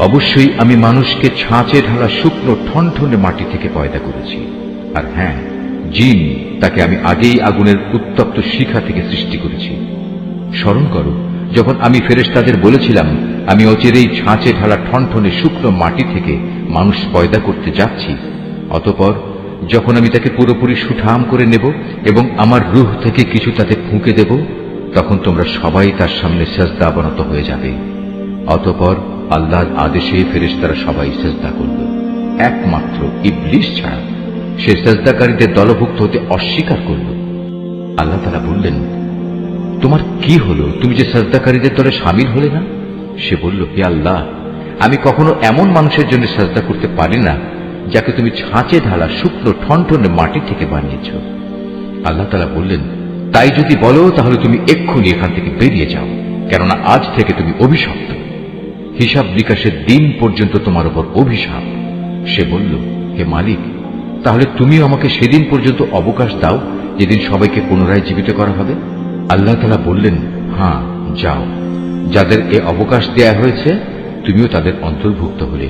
অবশ্যই আমি মানুষকে ছাঁচে ঢালা শুকনো ঠনঠনে মাটি থেকে পয়দা করেছি। আর হ্যাঁ, জিন তাকে আমি আগেই আগুনের উত্তপ্ত শিখা থেকে সৃষ্টি করেছি। স্মরণ করো, যখন আমি ফেরেশতাদের বলেছিলাম আমি অচিরেই ছাঁচে ঢালা ঠনঠনে শুকনো মাটি থেকে মানুষ পয়দা করতে যাচ্ছি, অতঃপর যখন আমি তাকে পুরোপুরি সুঠাম করে নেব এবং আমার রূহ থেকে কিছু তাতে ফুঁকে দেব, তখন তোমরা সবাই তার সামনে সেজদা অবনত হয়ে যাবে। অতঃপর আল্লাহর আদেশে ফেরেশতারা সবাই সেজদা করল, একমাত্র ইবলিস ছাড়া। সে সেজদাকারীদের দলভুক্ত হতে অস্বীকার করল। আল্লাহ তাআলা বললেন, তোমার কি হলো? তুমি যে সেজদাকারীদের দলে শামিল হলে না? সে বলল, হে আল্লাহ, আমি কখনো এমন মানুষের জন্য সেজদা করতে পারি না যাকে তুমি ছাঁচে ঢালা শুকনো ঠনঠনে মাটি থেকে বানিয়েছ। আল্লাহ তাআলা বললেন, তাই যদি বলো তাহলে তুমি এক্ষুনি এখান থেকে বেরিয়ে যাও, কেননা আজ থেকে তুমি অভিশপ্ত। হিসাব নিকাশের দিন পর্যন্ত তোমার উপর অভিশাপ। সে বলল, হে মালিক, তাহলে তুমিও আমাকে সেদিন পর্যন্ত অবকাশ দাও যেদিন সবাইকে পুনরায় জীবিত করা হবে। আল্লাহ তাআলা বললেন, হ্যাঁ, যাও। যাদের এ অবকাশ দেয়া হয়েছে তুমিও তাদের অন্তর্ভুক্ত হলে।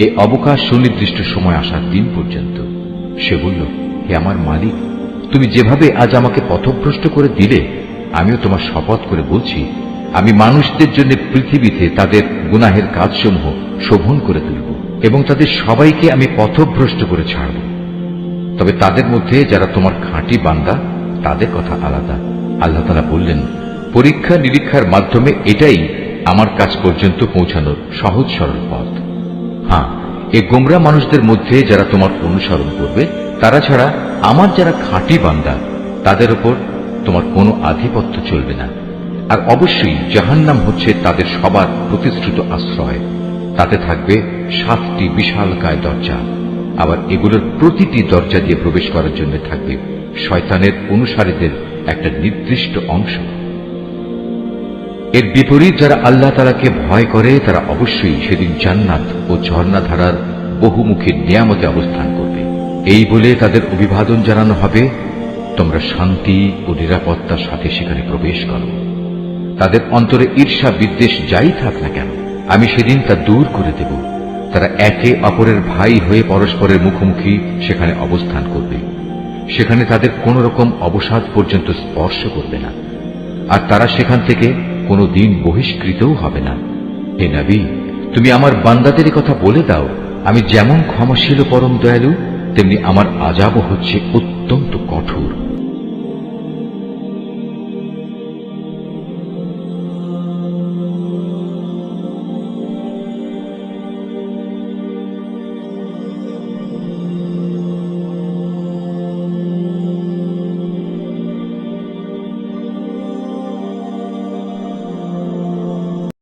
এ অবকাশ সুনির্দিষ্ট সময় আসার দিন পর্যন্ত। সে বলল, হে আমার মালিক, তুমি যেভাবে আজ আমাকে পথভ্রষ্ট করে দিলে, আমিও তোমার শপথ করে বলছি, আমি মানুষদের জন্য পৃথিবীতে তাদের গুনাহের কাজসমূহ শোভন করে তুলব এবং তাদের সবাইকে আমি পথভ্রষ্ট করে ছাড়ব। তবে তাদের মধ্যে যারা তোমার খাঁটি বান্দা, তাদের কথা আলাদা। আল্লাহ তাআলা বললেন, পরীক্ষা নিরীক্ষার মাধ্যমে এটাই আমার কাছ পর্যন্ত পৌঁছানোর সহজ সরল পথ। হ্যাঁ, এ গোমরা মানুষদের মধ্যে যারা তোমার অনুসরণ করবে, তারা ছাড়া আমার যারা খাঁটি বান্দা, তাদের উপর তোমার কোনো আধিপত্য চলবে না। আর অবশ্যই জাহান্নাম হচ্ছে তাদের সবার প্রতিশ্রুত আশ্রয়। তাতে থাকবে 7টি বিশালকায় দরজা। আবার এগুলোর প্রতিটি দরজা দিয়ে প্রবেশ করার জন্য থাকবে শয়তানের অনুসারীদের একটা নির্দিষ্ট অংশ। এর বিপরীত যারা আল্লাহ তাআলাকে ভয় করে, তারা অবশ্যই সেদিন জান্নাত ও ঝর্ণাধারার বহুমুখী নিয়ামতে অবস্থান করবে। এই বলে তাদের অভিবাদন জানানো হবে, তোমরা শান্তি ও নিরাপত্তার সাথে সেখানে প্রবেশ করো। তাদের অন্তরে ঈর্ষা বিদ্বেষ যাই থাক না কেন, আমি সেদিন তা দূর করে দেব। তারা একে অপরের ভাই হয়ে পরস্পরের মুখোমুখি সেখানে অবস্থান করবে। সেখানে তাদের কোন রকম অবসাদ পর্যন্ত স্পর্শ করবে না, আর তারা সেখান থেকে কোনো দিন বহিষ্কৃতও হবে না। হে নবী, তুমি আমার বান্দাদের কথা বলে দাও, আমি যেমন ক্ষমাশীল ও পরম দয়ালু, তেমনি আমার আযাবও হচ্ছে অত্যন্ত কঠোর।